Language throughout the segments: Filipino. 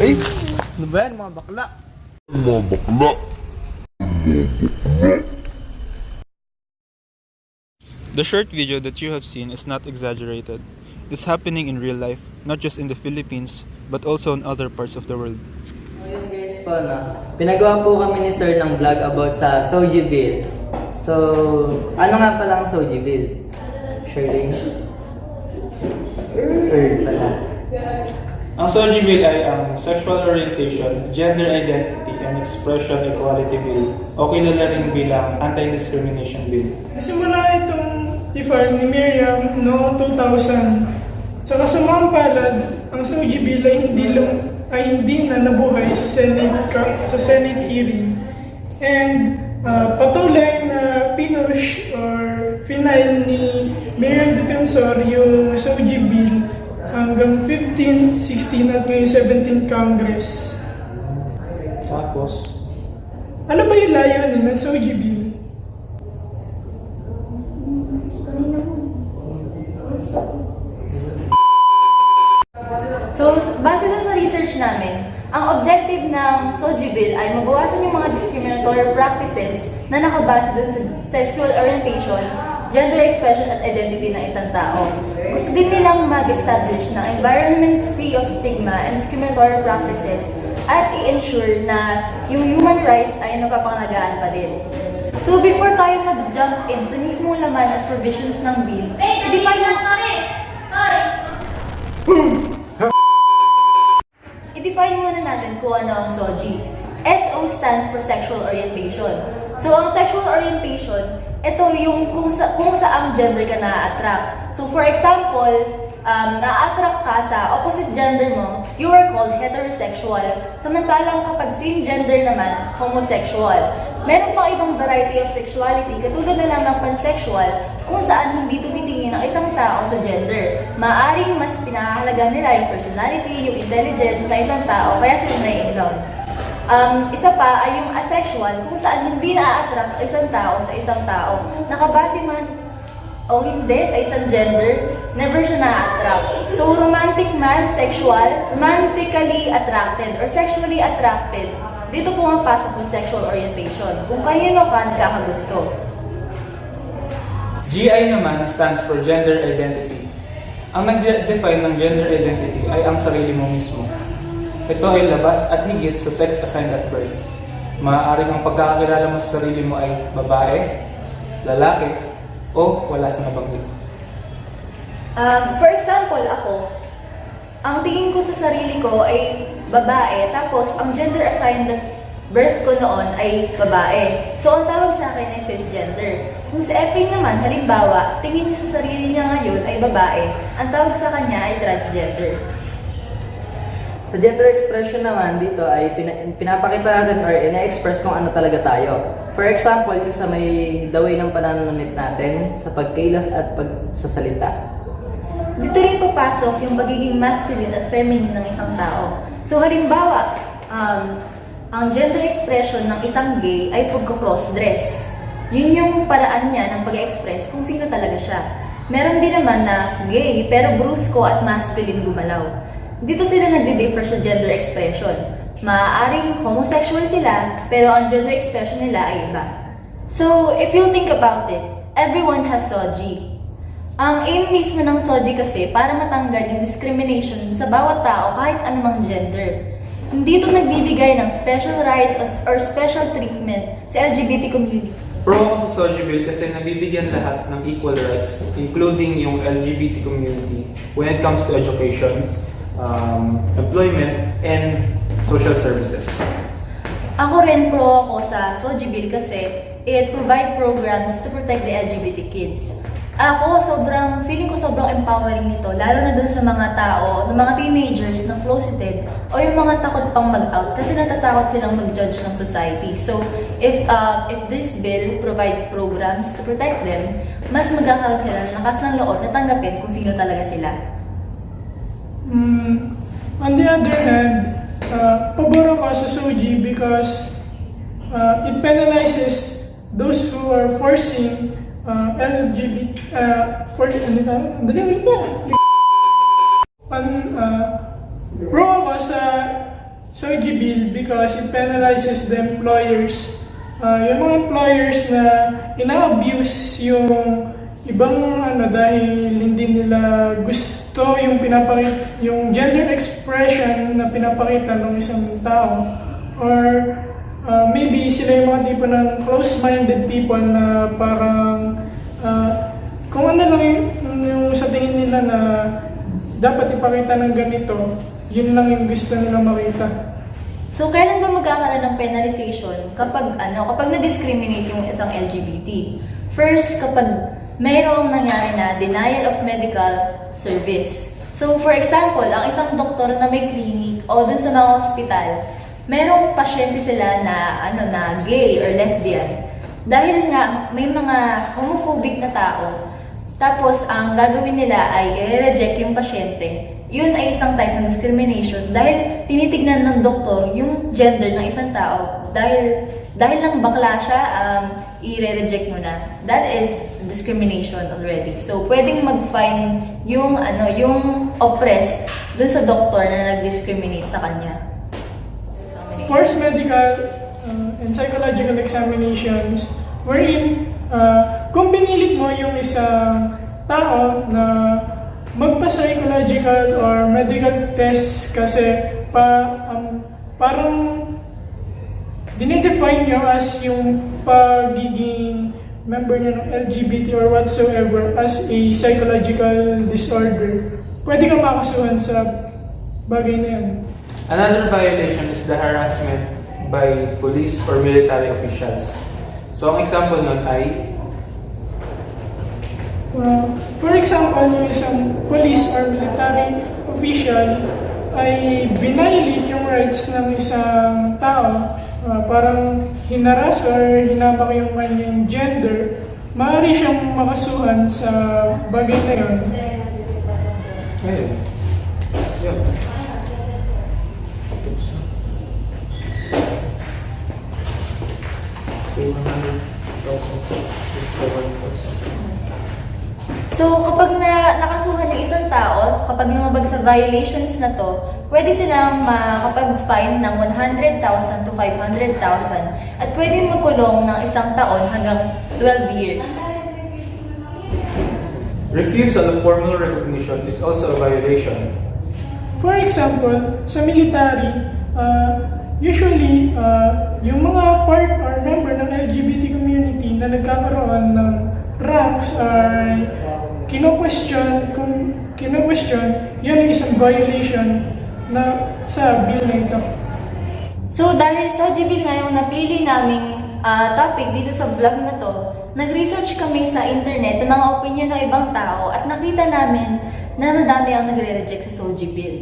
Ay, ano ba yan mga bakla? The short video that you have seen is not exaggerated. It is happening in real life, not just in the Philippines, but also in other parts of the world. Ngayon guys po, pinagawa po kami ni Sir ng vlog about sa Soji Bill. So, ano nga pala ang Soji Bill? Shirley? Pala. Ang Soji Bill ay ang Sexual Orientation, Gender Identity, and Expression Equality Bill o kilala rin bilang Anti-Discrimination Bill. Simula itong i-file ni Miriam noong 2000. Sa kasamaang palad, ang Soji Bill ay hindi na nabuhay sa Senate hearing. And patuloy na pinush or final ni Miriam Defensor yung Soji Bill hanggang 15, 16 at ngayon 17th Congress. Tapos, Ano ba yung layunin ng Soji Bill? So, base dun sa research namin, ang objective ng Soji Bill ay mabawasan yung mga discriminatory practices na nakabase dun sa sexual orientation, gender expression at identity ng isang tao. Gusto din nilang mag-establish ng environment free of stigma and discriminatory practices at i-ensure na yung human rights ay napapangalagaan pa din. So before tayo mag-jump in sa mismong laman at provisions ng bill, i-define muna natin kung ano ang SOGI. SO stands for sexual orientation. So ang sexual orientation, ito yung kung saang gender ka na-attract. So for example, na-attract ka sa opposite gender mo, you are called heterosexual. Samantalang kapag same gender naman, homosexual. Meron pang ibang variety of sexuality, katulad na lang ng pansexual, kung saan hindi tumitingin ang isang tao sa gender. Maaring mas pinahalaga nila yung personality, yung intelligence na isang tao, kaya sila na-in-love. Isa pa ay yung asexual, kung saan hindi na-attract ang isang tao sa isang tao. Nakabase man o hindi sa isang gender, never siya na-attract. So, romantic man, sexual, romantically attracted or sexually attracted. Dito pumapasok yung sexual orientation. Kung kanino ka nagkakagusto. GI naman stands for Gender Identity. Ang nag-define ng gender identity ay ang sarili mo mismo. Ito ay labas at higit sa sex assigned at birth. Maaaring ang pagkakakilala mo sa sarili mo ay babae, lalaki, o wala sa nabanggit. For example, ako, ang tingin ko sa sarili ko ay babae, tapos ang gender assigned birth ko noon ay babae. So, ang tawag sa akin ay cisgender. Kung si Efrain naman, halimbawa, tingin niya sa sarili niya ngayon ay babae, ang tawag sa kanya ay transgender. Sa gender expression naman dito ay pinapakita natin or ina-express kung ano talaga tayo. For example, yung sa may daway ng pananamit natin, sa pagkilos at pagsasalita. Dito rin papasok yung pagiging masculine at feminine ng isang tao. So halimbawa, ang gender expression ng isang gay ay pagko-cross-dress. Yun yung paraan niya ng pag-express kung sino talaga siya. Meron din naman na gay pero brusko at masculine gumalaw. Dito sila nagdi-differ sa gender expression. Maaaring homosexual sila, pero ang gender expression nila ay iba. So, if you think about it, everyone has SOGI. Ang aim mismo ng SOGI kasi para matanggal yung discrimination sa bawat tao kahit anumang gender. Hindi ito nagbibigay ng special rights or special treatment sa LGBT community. Pro ako sa SOGI Bill kasi nabibigyan lahat ng equal rights, including yung LGBT community when it comes to education, employment, and social services. Ako rin pro ako sa SOGI Bill kasi it provide programs to protect the LGBT kids. Ako, feeling ko sobrang empowering nito, lalo na dun sa mga tao, ng mga teenagers na closeted, o yung mga takot pang mag-out kasi natatakot silang mag-judge ng society. So, if this bill provides programs to protect them, mas magkakaroon sila ng lakas ng loob na tanggapin kung sino talaga sila. On the other hand, pabor ako sa SOGI because it penalizes those who are forcing LGBT, pro ako sa SOG bill because it penalizes the employers. Yung mga employers na ina-abuse yung ibang dahil hindi nila gusto yung yung gender expression na pinapakita ng isang tao, or maybe sila yung mga tipo ng close-minded people na parang kung ano lang yung sa tingin nila na dapat ipakita ng ganito, yun lang yung gusto nila makita. So, kailan ba magkakaroon ng penalization kapag na-discriminate yung isang LGBT? First, kapag mayroong nangyari na denial of medical service. So, for example, ang isang doktor na may clinic o dun sa mga hospital, mayroong pasyente sila na gay or lesbian. Dahil nga may mga homophobic na tao, tapos ang gagawin nila ay i-reject yung pasyente. Yun ay isang type ng discrimination dahil tinitignan ng doktor yung gender ng isang tao. Dahil lang bakla siya, i-reject mo na. That is discrimination already. So, pwedeng mag-fine yung oppressed dun sa doktor na nag-discriminate sa kanya. Forced medical and psychological examinations wherein kung pinilit mo yung isang tao na magpa-psychological or medical test kasi parang dinedefine nyo as yung pagiging member nyo ng LGBT or whatsoever as a psychological disorder, pwede kang makasuhan sa bagay na yan. Another violation is the harassment by police or military officials. So, ang example nun ay for example, yung isang police or military official ay binayolate yung rights ng isang tao, parang hinaras or hinamak yung kanyang gender, maaari siyang makasuhan sa bagay na yun. ayun. Yun. So, kapag nakasuhan yung isang tao, kapag lumabag sa violations na to, pwede silang makapag-fine ng 100,000 to 500,000 at pwede magkulong ng 1 taon hanggang 12 years. Refusal of formal recognition is also a violation. For example, sa military, usually, yung mga part or member ng LGBT community na nagkakaroon ng ranks ay kino-question, yun ang isang violation na sa bill na ito. So, dahil sa bill nga yung napili naming topic dito sa vlog na to, nag-research kami sa internet ng mga opinion ng ibang tao at nakita namin na madami ang nagre-reject sa SOGI bill.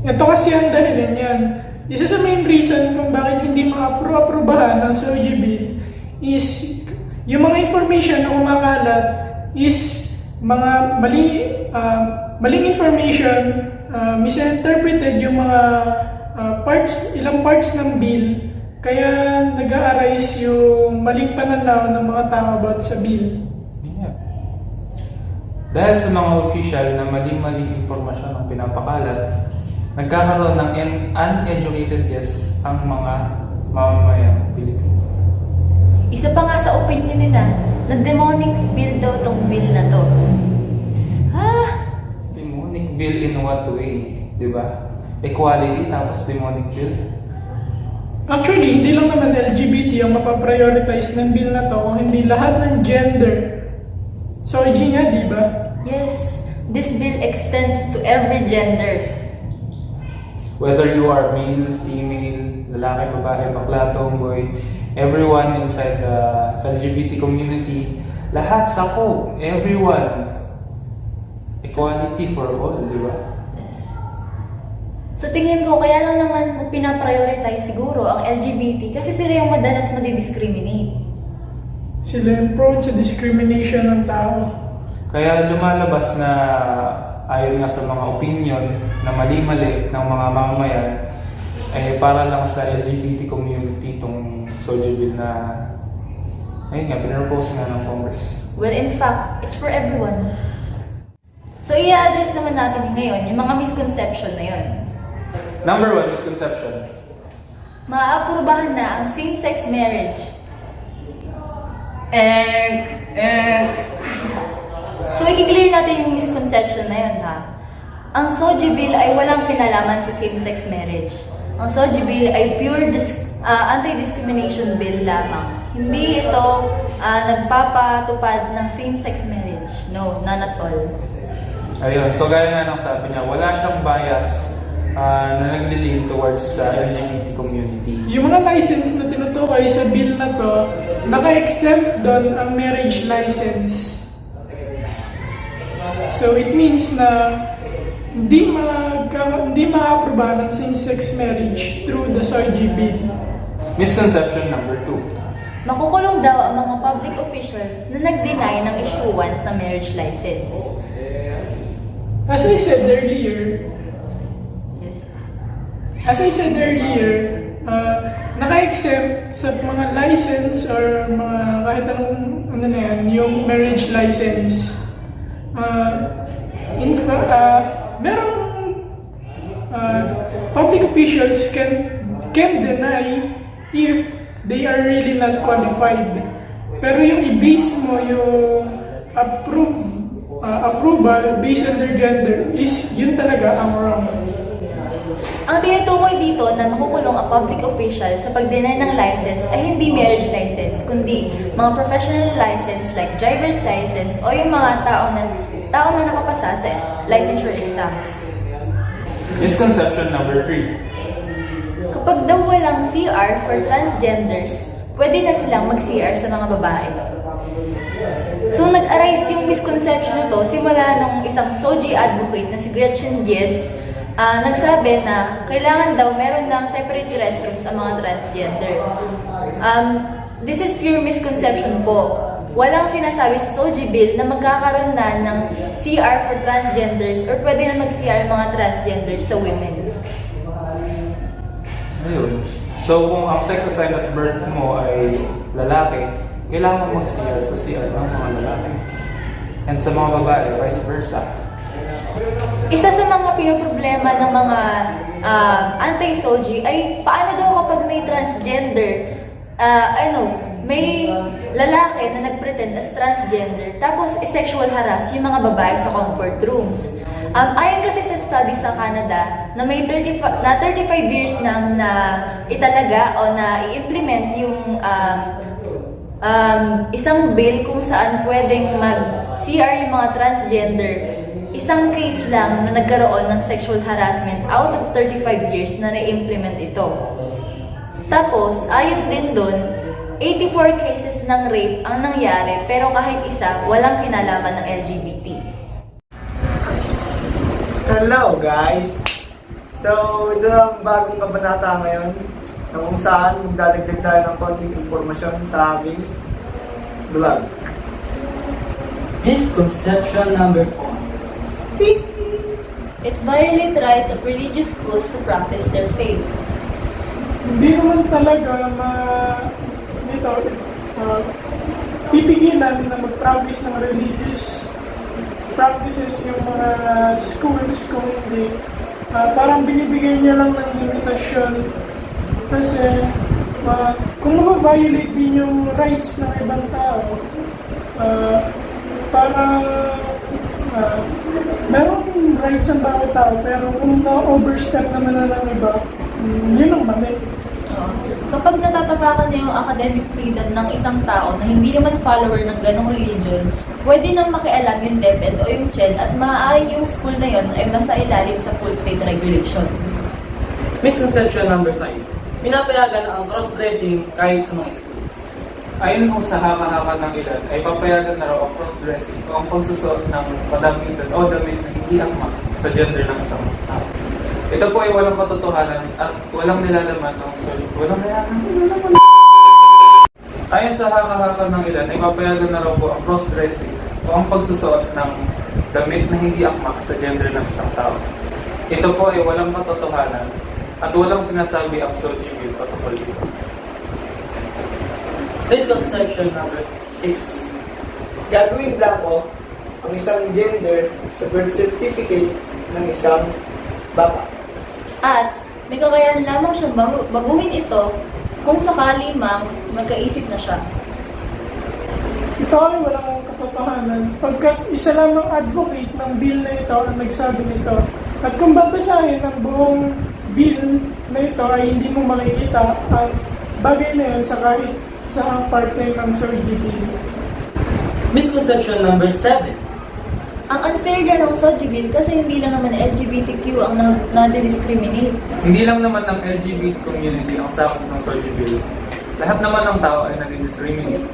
Ito kasi ang dahilan yan. Isa sa main reason kung bakit hindi ma-aprobahan ng SOGI bill is yung mga information na kumakalat is mga maling information, misinterpreted yung mga ilang parts ng bill, kaya nag-a-arise yung maling pananaw ng mga tao about sa bill. Yeah. Dahil sa mga official na maling-maling impormasyon ang pinapakalat, nagkakaroon ng uneducated guess ang mga mamamayang Pilipino. Isa pa nga sa opinion nila, nag-demonic bill daw tong bill na to. Demonic bill in what way? Diba? Equality tapos demonic bill? Actually, hindi lang naman LGBT ang mapaprioritize ng bill na to, kung hindi lahat ng gender. SOGI nga, di ba? Yes, this bill extends to every gender. Whether you are male, female, lalaki, babae, bakla, tomboy, everyone inside the LGBT community, lahat sako, everyone. Equality for all, di ba? Yes. Sa tingin ko, kaya lang naman pinaprioritize siguro ang LGBT kasi sila yung madalas madidiscriminate. Sila yung prone sa discrimination ng tao. Kaya lumalabas na ayon nga sa mga opinion na mali-mali ng mga mamamayan, ay para lang sa LGBT community itong SOGI bill na ayun nga, pinropose nga ng Congress. Well, in fact, it's for everyone. So, i-address naman natin ngayon yung mga misconception na yun. Number 1, misconception. Maaaprubahan na ang same-sex marriage. So, i-clear natin yung misconception na yun, ha? Ang SOGI Bill ay walang kinalaman sa same-sex marriage. Ang SOGI Bill ay pure anti-discrimination bill lamang. Hindi ito nagpapatupad ng same-sex marriage. No, none at all. Ayun, so gaya nga ng sabi niya, wala siyang bias na nagli-lean towards LGBT community. Yung mga license na tinutukoy sa bill na to, naka-exempt doon ang marriage license. So it means na hindi ma-aprobahan ng same-sex marriage through the SOGI bill. Misconception number 2. Makukulong daw ang mga public official na nag-deny ng issuance ng marriage license. As I said earlier, naka-exempt sa mga license or mga kahit anong ano na yan, yung marriage license. In fact, merong public officials can deny if they are really not qualified. Pero yung i-base mo yung approval based on their gender is yun talaga ang wrong. Ang tinutukoy dito na makukulong ang public official sa pag-deny ng license ay hindi marriage license, kundi mga professional license like driver's license o yung mga tao na nakapasa sa licensure exams. Misconception number 3. Kapag daw walang CR for transgenders, pwede na silang mag-CR sa mga babae. So nag-arise yung misconception na to simula nung isang SOGI advocate na si Gretchen Diaz, nagsabi na kailangan daw meron ng separate restrooms ang mga transgender. This is pure misconception po. Walang sinasabi sa SOGI bill na magkakaroon na ng CR for transgenders or pwede na mag-CR mga transgenders sa women. Ayun. So kung ang sex assigned at birth mo ay lalaki, kailangan mo mag-CR sa CR ng mga lalaki. And sa mga babae, vice versa. Isa sa mga pinoproblema ng mga anti-SOGI ay paano daw kapag may transgender, may lalaki na nagpretend as transgender tapos sexual harass yung mga babae sa comfort rooms. Ayon kasi sa study sa Canada na may 35 years nang na italaga o na i-implement yung isang bill kung saan pwedeng mag-CR yung mga transgender. Isang case lang na nagkaroon ng sexual harassment out of 35 years na na-implement ito. Tapos, ayon din dun, 84 cases ng rape ang nangyari pero kahit isa, walang kinalaman ng LGBT. Hello guys! So, ito na ang bagong kabanata ngayon na kung saan magdadagdag tayo ng konting impormasyon sa aming vlog. Misconception number 4. It violates rights of religious schools to practice their faith. Hindi naman talaga pipigilan na mag-practice ng religious practices yung mga schools kung hindi. Parang binibigay niya lang ng limitasyon kasi kung ma-violate din yung rights ng ibang tao, merong rights ang bawat tao pero kung na-overstep naman na ng iba, yun ang mali. Kapag natatapakan na yung academic freedom ng isang tao na hindi naman follower ng ganong religion, pwede nang makialam yung DepEd o yung CHED at maaari yung school na yon ay nasa ilalim sa full state regulation. Misconception number 5. Pinapayagan ang cross-dressing kahit sa mga school. Ayon kung sa haka-haka ng ilan, ay papayagan na raw ang cross-dressing o ang pagsusuot ng padamitan o damit na hindi akma sa gender ng isang tao. Ito po ay walang katotohanan at walang nilalaman ng Ayon sa haka-haka ng ilan, ay papayagan na raw po ang cross-dressing o ang pagsusuot ng damit na hindi akma sa gender ng isang tao. Ito po ay walang katotohanan at walang sinasabi ang SOGI bill patungkol dito. Misconception number 6. Gagawin blanco ang isang gender sa birth certificate ng isang bata. At may kakayahan lamang siyang baguhin ito kung sakali mang magkaisip na siya. Ito ay walang katotohanan pagkat isa lamang advocate ng bill na ito ang nagsabi nito. At kung babasahin ang buong bill na ito ay hindi mo makikita ang bagay na yun sa kahit sa part na yun ng SOGI bill. Misconception number 7. Ang unfair na ng SOGI bill kasi hindi lang naman LGBTQ ang nade-discriminate. Hindi lang naman ng LGBT community ang sakop ng SOGI bill. Lahat naman ng tao ay nadi-discriminate.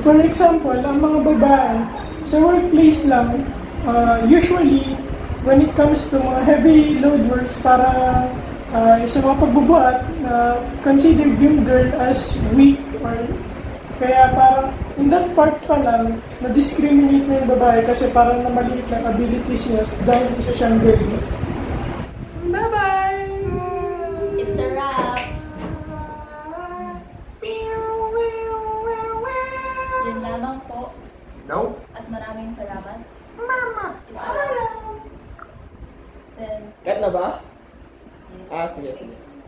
For example, ang mga babae sa workplace lang, usually when it comes to mga heavy load works para sa mga pagbubuhat, considered yung girl as weak or kaya parang in that part pa lang, na-discriminate na yung babae kasi parang namaliit ng abilities niya dahil isa siyang girl.